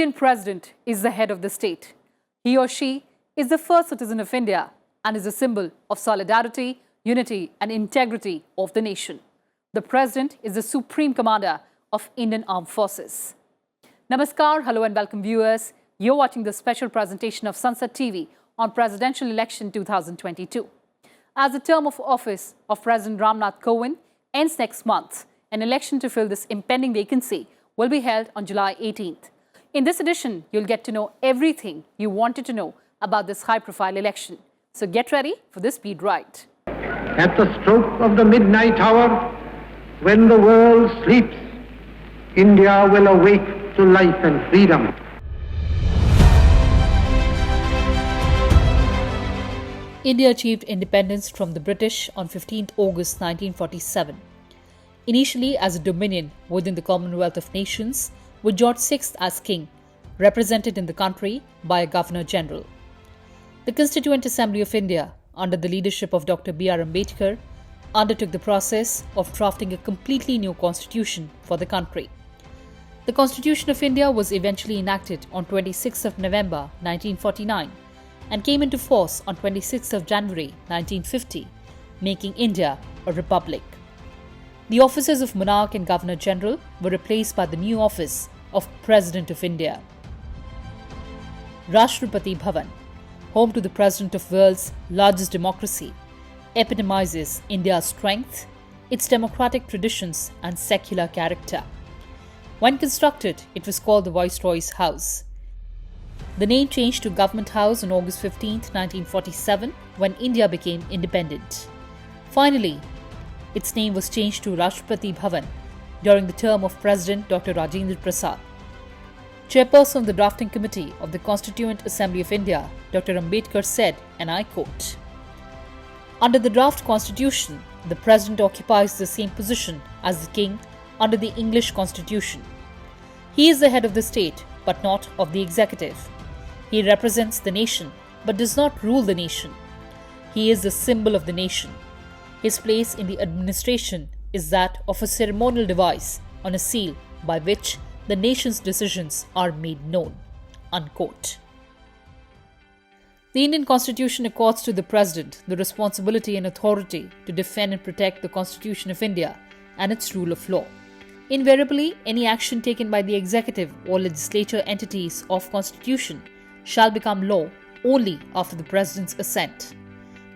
Indian President is the head of the state. He or she is the first citizen of India and is a symbol of solidarity, unity and integrity of the nation. The President is the Supreme Commander of Indian Armed Forces. Namaskar, hello and welcome viewers. You're watching the special presentation of Sansad TV on Presidential Election 2022. As the term of office of President Ram Nath Kovind ends next month, an election to fill this impending vacancy will be held on July 18th. In this edition, you'll get to know everything you wanted to know about this high-profile election. So get ready for this speed ride. At the stroke of the midnight hour, when the world sleeps, India will awake to life and freedom. India achieved independence from the British on 15th August 1947. Initially as a dominion within the Commonwealth of Nations, with George VI as king, represented in the country by a Governor-General. The Constituent Assembly of India, under the leadership of Dr. B.R. Ambedkar, undertook the process of drafting a completely new constitution for the country. The Constitution of India was eventually enacted on 26th of November 1949 and came into force on 26th of January 1950, making India a republic. The offices of Monarch and Governor-General were replaced by the new office of President of India. Rashtrapati Bhavan, home to the President of the world's largest democracy, epitomizes India's strength, its democratic traditions and secular character. When constructed, it was called the Viceroy's House. The name changed to Government House on August 15, 1947, when India became independent. Finally, its name was changed to Rashtrapati Bhavan during the term of President Dr. Rajendra Prasad. Chairperson of the Drafting Committee of the Constituent Assembly of India, Dr. Ambedkar said, and I quote, "Under the draft constitution, the President occupies the same position as the King under the English Constitution. He is the head of the state, but not of the executive. He represents the nation, but does not rule the nation. He is the symbol of the nation. His place in the administration is that of a ceremonial device on a seal by which the nation's decisions are made known." Unquote. The Indian Constitution accords to the President the responsibility and authority to defend and protect the Constitution of India and its rule of law. Invariably, any action taken by the executive or legislature entities of Constitution shall become law only after the President's assent.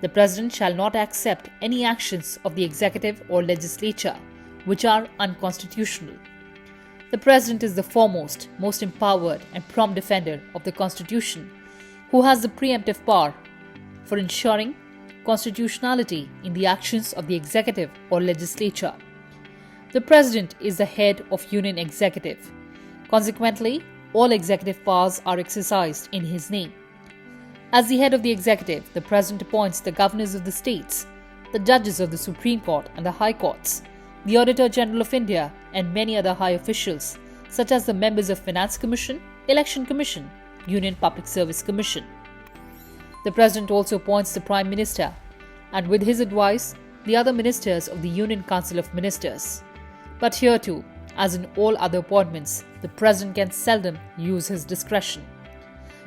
The President shall not accept any actions of the executive or legislature which are unconstitutional. The President is the foremost, most empowered and prompt defender of the Constitution, who has the preemptive power for ensuring constitutionality in the actions of the executive or legislature. The President is the head of Union Executive. Consequently, all executive powers are exercised in his name. As the head of the executive, the President appoints the governors of the states, the judges of the Supreme Court and the High Courts, the Auditor General of India and many other high officials such as the members of Finance Commission, Election Commission, Union Public Service Commission. The President also appoints the Prime Minister and with his advice, the other ministers of the Union Council of Ministers. But here too, as in all other appointments, the President can seldom use his discretion.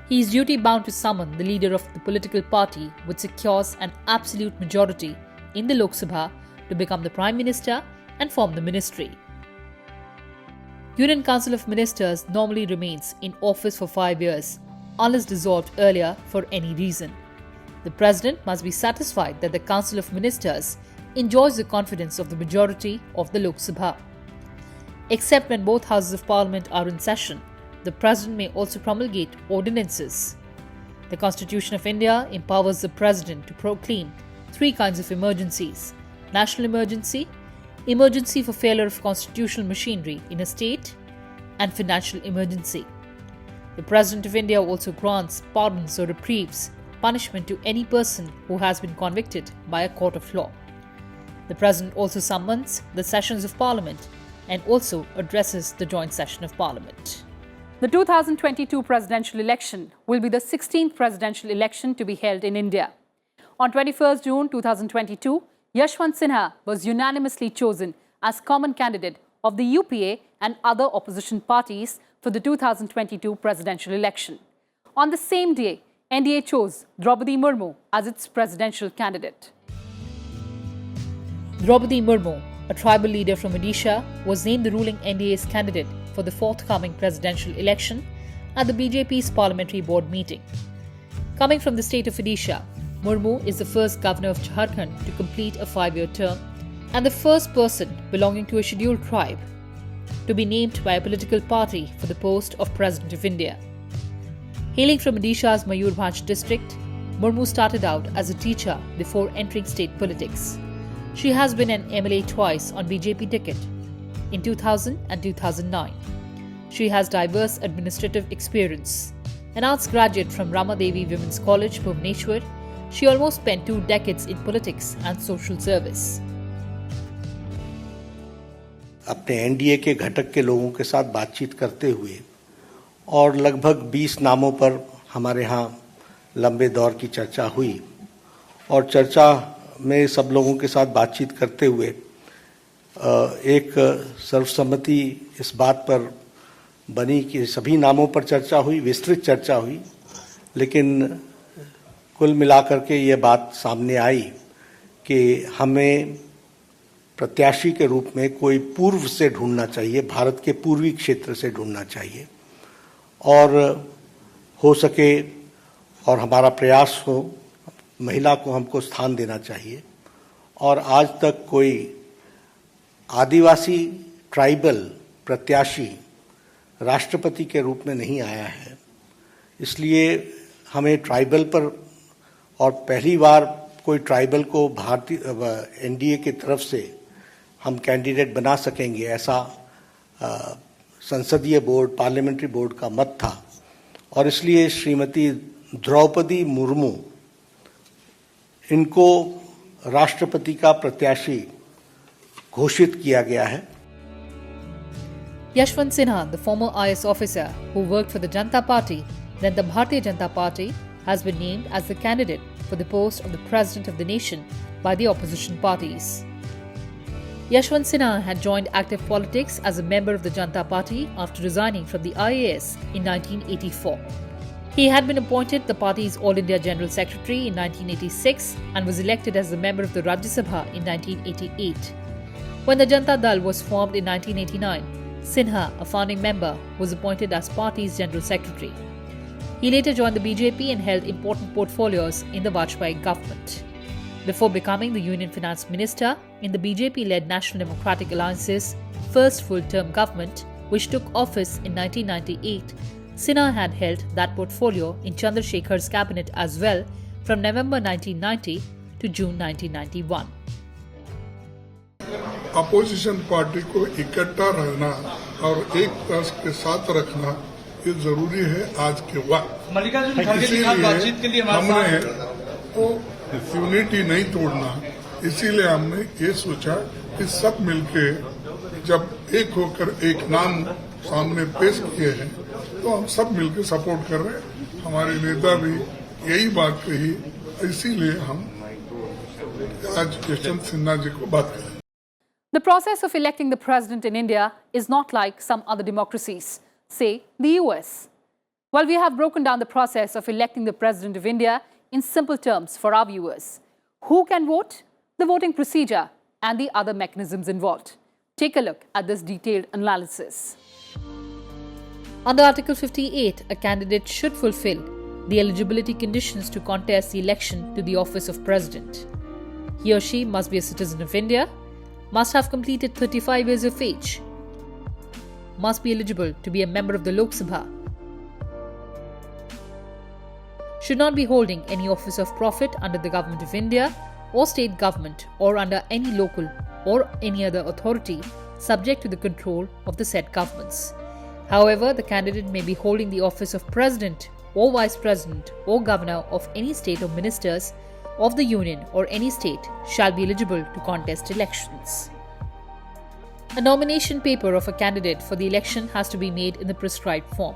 He is duty-bound to summon the leader of the political party which secures an absolute majority in the Lok Sabha to become the Prime Minister and form the ministry. Union Council of Ministers normally remains in office for 5 years, unless dissolved earlier for any reason. The President must be satisfied that the Council of Ministers enjoys the confidence of the majority of the Lok Sabha. Except when both houses of Parliament are in session, the President may also promulgate ordinances. The Constitution of India empowers the President to proclaim 3 kinds of emergencies: national emergency, emergency for failure of constitutional machinery in a state, and financial emergency. The President of India also grants pardons or reprieves punishment to any person who has been convicted by a court of law. The President also summons the sessions of Parliament and also addresses the joint session of Parliament. The 2022 presidential election will be the 16th presidential election to be held in India. On 21st June 2022, Yashwant Sinha was unanimously chosen as common candidate of the UPA and other opposition parties for the 2022 presidential election. On the same day, NDA chose Draupadi Murmu as its presidential candidate. Draupadi Murmu, a tribal leader from Odisha, was named the ruling NDA's candidate for the forthcoming presidential election at the BJP's parliamentary board meeting. Coming from the state of Odisha, Murmu is the first governor of Jharkhand to complete a 5-year term and the first person belonging to a scheduled tribe to be named by a political party for the post of President of India. Hailing from Odisha's Mayurbhanj district, Murmu started out as a teacher before entering state politics. She has been an MLA twice on BJP ticket, in 2000 and 2009. She has diverse administrative experience. An arts graduate from Ramadevi Women's College, Bhubaneswar, she almost spent 2 decades in politics and social service. अपने NDA के घटक के लोगों के साथ बातचीत करते हुए और लगभग 20 नामों पर हमारे यहाँ लंबे दौर की चर्चा हुई और चर्चा में सब लोगों के साथ बातचीत करते हुए एक सर्वसम्मति इस बात पर बनी कि सभी नामों पर चर्चा हुई, विस्तृत चर्चा हुई, लेकिन कुल मिलाकर के ये बात सामने आई कि हमें प्रत्याशी के रूप में कोई पूर्व से ढूंढना चाहिए, भारत के पूर्वी क्षेत्र से ढूंढना चाहिए और हो सके और हमारा प्रयास हो महिला को हमको स्थान देना चाहिए। और आज तक कोई आदिवासी ट्राइबल प्रत्याशी राष्ट्रपति के रूप में नहीं आया है, इसलिए हमें ट्राइबल पर और पहली बार कोई ट्राइबल को भारतीय एनडीए की तरफ से हम कैंडिडेट बना सकेंगे, ऐसा संसदीय बोर्ड, पार्लियामेंट्री बोर्ड का मत था और इसलिए श्रीमती द्रौपदी मुर्मू इनको राष्ट्रपति का प्रत्याशी घोषित किया गया है। Yashwant Sinha, the former IS officer who worked for the Janata Party, then the Bharatiya Janata Party, has been named as the candidate for the post of the President of the nation by the opposition parties. Yashwant Sinha had joined active politics as a member of the Janata Party after resigning from the IAS in 1984. He had been appointed the party's All India General Secretary in 1986 and was elected as a member of the Rajya Sabha in 1988. When the Janata Dal was formed in 1989, Sinha, a founding member, was appointed as party's General Secretary. He later joined the BJP and held important portfolios in the Vajpayee government. Before becoming the Union Finance Minister in the BJP-led National Democratic Alliance's first full-term government, which took office in 1998, Sinha had held that portfolio in Chandrasekhar's cabinet as well from November 1990 to June 1991. Opposition party को इकट्ठा रहना और एक तरफ के साथ रखना ये जरूरी है आज के वक्त। इसीलिए हमने वो यूनिटी नहीं तोड़ना, इसीलिए हमने ये सोचा कि सब मिलके जब एक होकर एक नाम सामने पेश किए हैं तो हम सब मिलकर सपोर्ट कर रहे हैं। हमारे नेता भी यही बात कही, इसीलिए हम आज यशवंत सिन्हा जी को बात करें। The process of electing the president in India is not like some other democracies, say the US. Well, we have broken down the process of electing the president of India in simple terms for our viewers. Who can vote, the voting procedure, and the other mechanisms involved. Take a look at this detailed analysis. Under Article 58, a candidate should fulfill the eligibility conditions to contest the election to the office of president. He or she must be a citizen of India, must have completed 35 years of age, must be eligible to be a member of the Lok Sabha, should not be holding any office of profit under the Government of India or state government or under any local or any other authority subject to the control of the said governments. However, the candidate may be holding the office of President or Vice President or Governor of any state or ministers of the Union or any state shall be eligible to contest elections. A nomination paper of a candidate for the election has to be made in the prescribed form.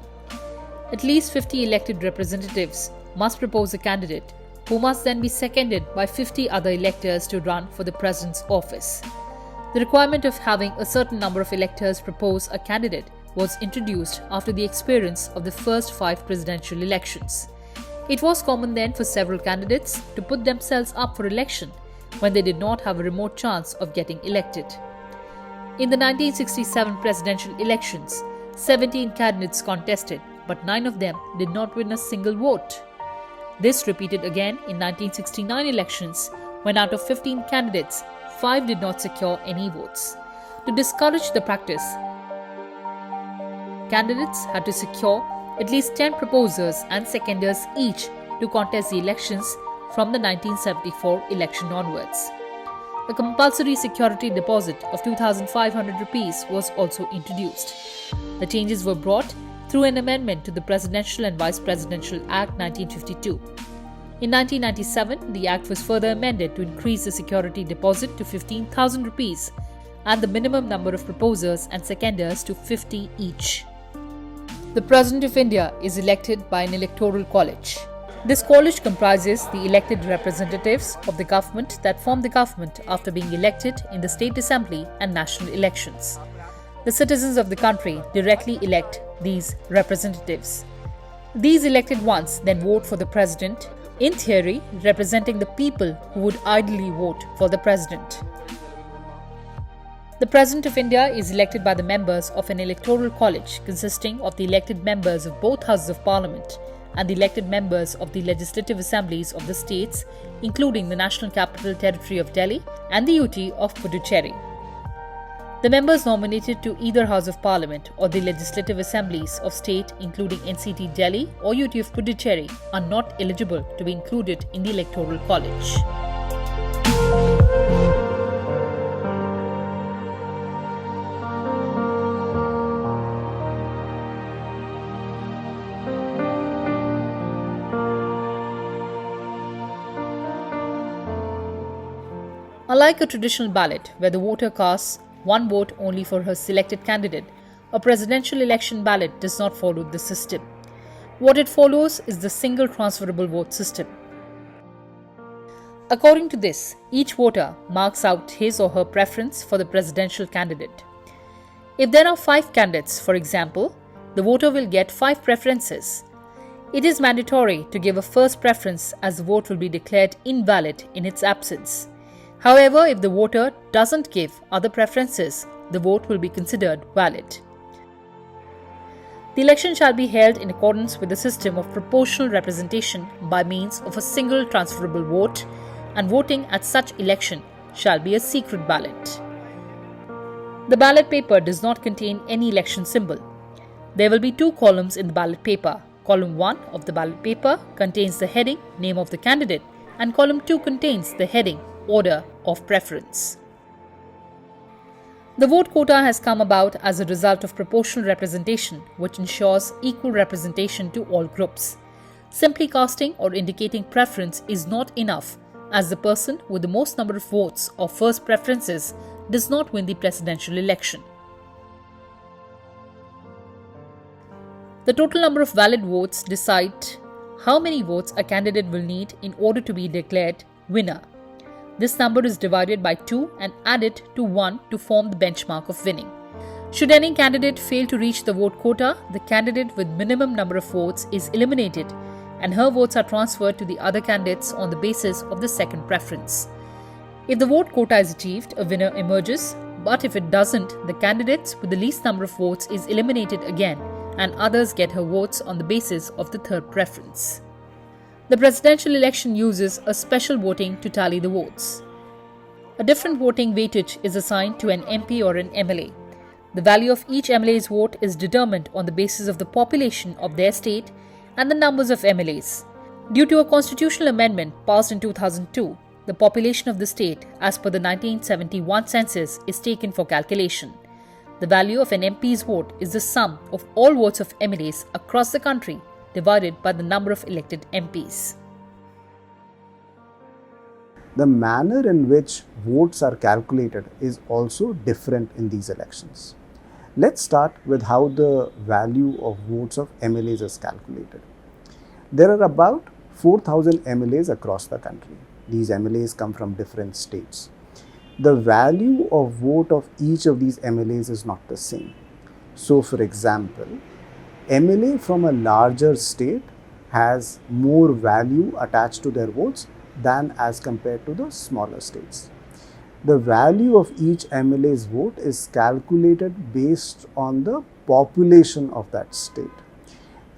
At least 50 elected representatives must propose a candidate who must then be seconded by 50 other electors to run for the president's office. The requirement of having a certain number of electors propose a candidate was introduced after the experience of the first 5 presidential elections. It was common then for several candidates to put themselves up for election when they did not have a remote chance of getting elected. In the 1967 presidential elections, 17 candidates contested, but 9 of them did not win a single vote. This repeated again in 1969 elections, when out of 15 candidates, 5 did not secure any votes. To discourage the practice, candidates had to secure at least 10 proposers and seconders each to contest the elections from the 1974 election onwards. A compulsory security deposit of 2,500 rupees was also introduced. The changes were brought through an amendment to the Presidential and Vice Presidential Act 1952. In 1997, the Act was further amended to increase the security deposit to 15,000 rupees and the minimum number of proposers and seconders to 50 each. The President of India is elected by an electoral college. This college comprises the elected representatives of the government that form the government after being elected in the state assembly and national elections. The citizens of the country directly elect these representatives. These elected ones then vote for the president, in theory representing the people who would ideally vote for the president. The President of India is elected by the members of an electoral college consisting of the elected members of both houses of parliament and the elected members of the legislative assemblies of the states, including the National Capital Territory of Delhi and the UT of Puducherry. The members nominated to either House of Parliament or the legislative assemblies of state, including NCT Delhi or UT of Puducherry, are not eligible to be included in the electoral college. Unlike a traditional ballot, where the voter casts one vote only for her selected candidate, a presidential election ballot does not follow this system. What it follows is the single transferable vote system. According to this, each voter marks out his or her preference for the presidential candidate. If there are 5 candidates, for example, the voter will get 5 preferences. It is mandatory to give a first preference, as the vote will be declared invalid in its absence. However, if the voter doesn't give other preferences, the vote will be considered valid. The election shall be held in accordance with the system of proportional representation by means of a single transferable vote, and voting at such election shall be a secret ballot. The ballot paper does not contain any election symbol. There will be 2 columns in the ballot paper. Column 1 of the ballot paper contains the heading, name of the candidate, and column 2 contains the heading, order of preference. The vote quota has come about as a result of proportional representation, which ensures equal representation to all groups. Simply casting or indicating preference is not enough, as the person with the most number of votes or first preferences does not win the presidential election. The total number of valid votes decide how many votes a candidate will need in order to be declared winner. This number is divided by 2 and added to 1 to form the benchmark of winning. Should any candidate fail to reach the vote quota, the candidate with minimum number of votes is eliminated and her votes are transferred to the other candidates on the basis of the second preference. If the vote quota is achieved, a winner emerges, but if it doesn't, the candidates with the least number of votes is eliminated again and others get her votes on the basis of the third preference. The presidential election uses a special voting to tally the votes. A different voting weightage is assigned to an MP or an MLA. The value of each MLA's vote is determined on the basis of the population of their state and the numbers of MLAs. Due to a constitutional amendment passed in 2002, the population of the state, as per the 1971 census, is taken for calculation. The value of an MP's vote is the sum of all votes of MLAs across the country divided by the number of elected MPs. The manner in which votes are calculated is also different in these elections. Let's start with how the value of votes of MLAs is calculated. There are about 4,000 MLAs across the country. These MLAs come from different states. The value of vote of each of these MLAs is not the same. So, for example, MLA from a larger state has more value attached to their votes than as compared to the smaller states. The value of each MLA's vote is calculated based on the population of that state.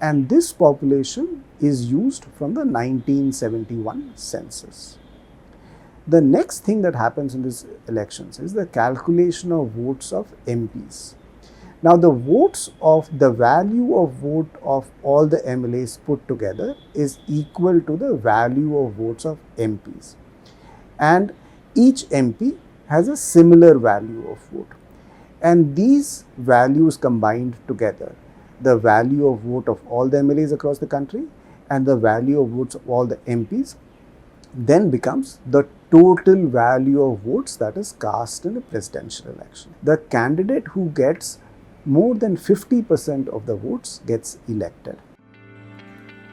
And this population is used from the 1971 census. The next thing that happens in these elections is the calculation of votes of MPs. Now, the value of vote of all the MLAs put together is equal to the value of votes of MPs. And each MP has a similar value of vote. And these values combined together, the value of vote of all the MLAs across the country and the value of votes of all the MPs, then becomes the total value of votes that is cast in a presidential election. The candidate who gets more than 50% of the votes gets elected.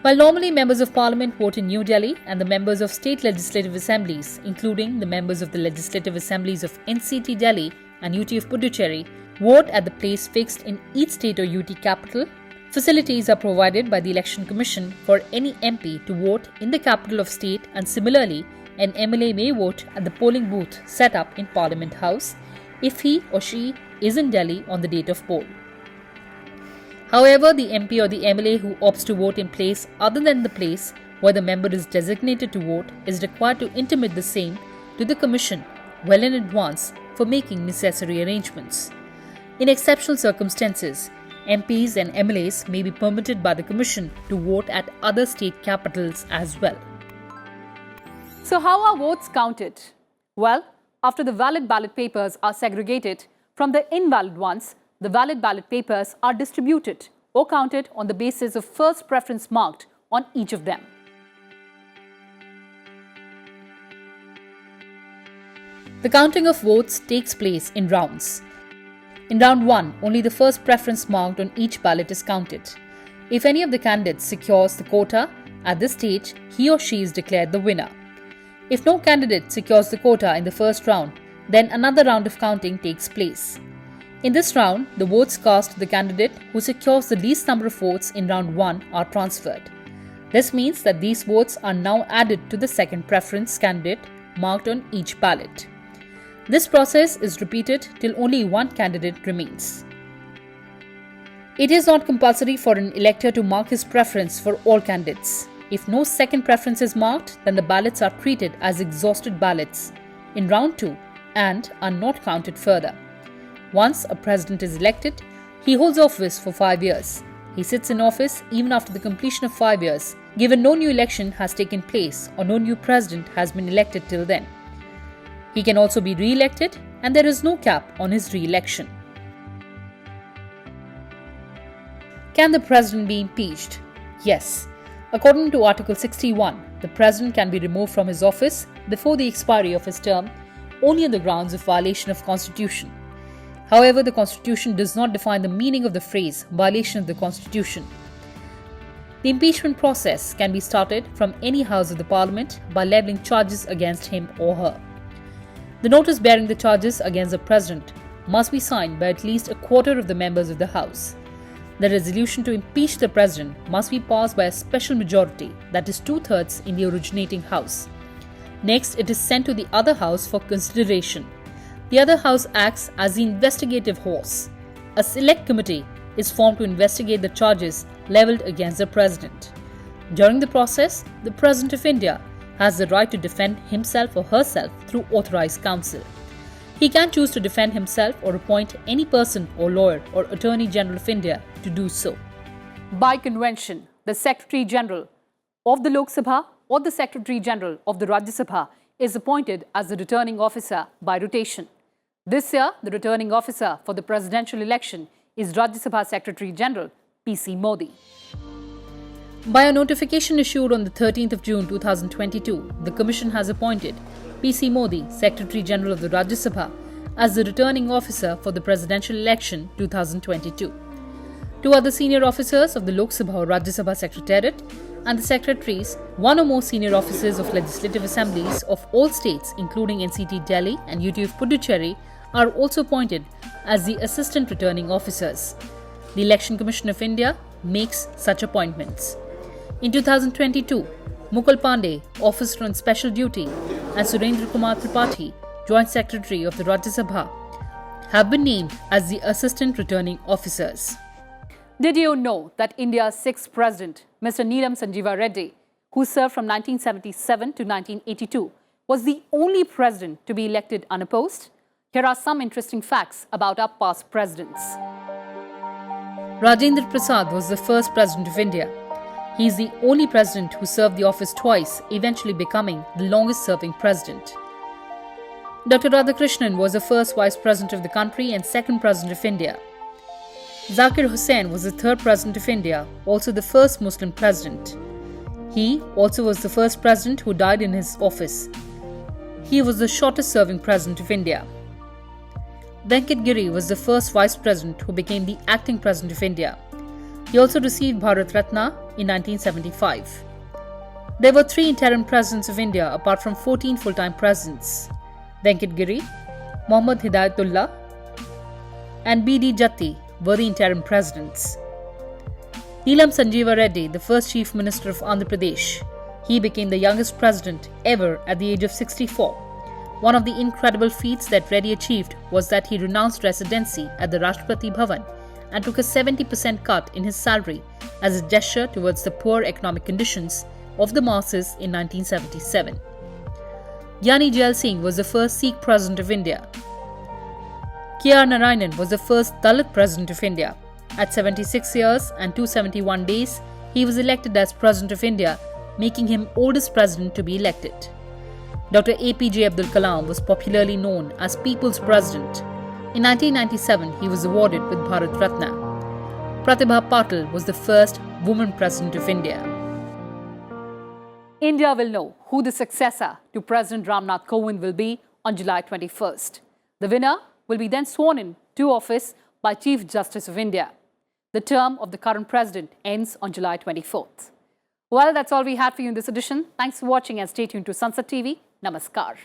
While normally members of parliament vote in New Delhi and the members of state legislative assemblies, including the members of the legislative assemblies of NCT Delhi and UT of Puducherry, vote at the place fixed in each state or UT capital, facilities are provided by the Election Commission for any MP to vote in the capital of state, and similarly, an MLA may vote at the polling booth set up in Parliament House if he or she is in Delhi on the date of poll. However, the MP or the MLA who opts to vote in place other than the place where the member is designated to vote is required to intimate the same to the Commission well in advance for making necessary arrangements. In exceptional circumstances, MPs and MLAs may be permitted by the Commission to vote at other state capitals as well. So how are votes counted? Well, after the valid ballot papers are segregated from the invalid ones, the valid ballot papers are distributed or counted on the basis of first preference marked on each of them. The counting of votes takes place in rounds. In round 1, only the first preference marked on each ballot is counted. If any of the candidates secures the quota, at this stage, he or she is declared the winner. If no candidate secures the quota in the first round, then another round of counting takes place. In this round, the votes cast to the candidate who secures the least number of votes in round 1 are transferred. This means that these votes are now added to the second preference candidate marked on each ballot. This process is repeated till only one candidate remains. It is not compulsory for an elector to mark his preference for all candidates. If no second preference is marked, then the ballots are treated as exhausted ballots in round 2 and are not counted further. Once a president is elected, he holds office for 5 years. He sits in office even after the completion of 5 years, given no new election has taken place or no new president has been elected till then. He can also be re-elected, and there is no cap on his re-election. Can the president be impeached? Yes. According to Article 61, the president can be removed from his office before the expiry of his term only on the grounds of violation of Constitution. However, the Constitution does not define the meaning of the phrase violation of the Constitution. The impeachment process can be started from any house of the Parliament by levelling charges against him or her. The notice bearing the charges against the President must be signed by at least a quarter of the members of the House. The resolution to impeach the President must be passed by a special majority, that is 2/3 in the originating House. Next, it is sent to the other House for consideration. The other House acts as the investigative horse. A select committee is formed to investigate the charges levelled against the President. During the process, the President of India has the right to defend himself or herself through authorized counsel. He can choose to defend himself or appoint any person or lawyer or Attorney General of India to do so. By convention, the Secretary General of the Lok Sabha or the Secretary General of the Rajya Sabha is appointed as the returning officer by rotation. This year, the returning officer for the presidential election is Rajya Sabha Secretary General PC Modi. By a notification issued on the 13th of June 2022, the Commission has appointed PC Modi, Secretary General of the Rajya Sabha, as the returning officer for the presidential election 2022. Two other senior officers of the Lok Sabha or Rajya Sabha Secretariat and the secretaries, one or more senior officers of legislative assemblies of all states including NCT Delhi and UT of Puducherry, are also appointed as the assistant returning officers. the Election Commission of India makes such appointments. In 2022, Mukul Pandey, officer on special duty, and Surendra Kumar Tripathi, Joint Secretary of the Rajya Sabha, have been named as the Assistant Returning Officers. Did you know that India's sixth president, Mr. Neelam Sanjeeva Reddy, who served from 1977 to 1982, was the only president to be elected unopposed? Here are some interesting facts about our past presidents. Rajendra Prasad was the first president of India. He is the only president who served the office twice, eventually becoming the longest-serving president. Dr. Radhakrishnan was the first vice president of the country and second president of India. Zakir Hussain was the third president of India, also the first Muslim president. He also was the first president who died in his office. He was the shortest-serving president of India. Venkat Giri was the first vice president who became the acting president of India. He also received Bharat Ratna in 1975. There were 3 interim presidents of India apart from 14 full-time presidents. Venkat Giri, Muhammad Hidayatullah, and B.D. Jatti were the interim presidents. Neelam Sanjeeva Reddy, the first Chief Minister of Andhra Pradesh. He became the youngest president ever at the age of 64. One of the incredible feats that Reddy achieved was that he renounced residency at the Rashtrapati Bhavan and took a 70% cut in his salary as a gesture towards the poor economic conditions of the masses in 1977. Gyani Jail Singh was the first Sikh president of India. K.R. Narayanan was the first Dalit president of India. At 76 years and 271 days, he was elected as President of India, making him oldest president to be elected. Dr. APJ Abdul Kalam was popularly known as People's President. In 1997, he was awarded with Bharat Ratna. Pratibha Patil was the first woman President of India. India will know who the successor to President Ram Nath Kovind will be on July 21st. The winner will be then sworn in to office by Chief Justice of India. The term of the current president ends on July 24th. Well, that's all we had for you in this edition. Thanks for watching and stay tuned to Sansad TV. Namaskar.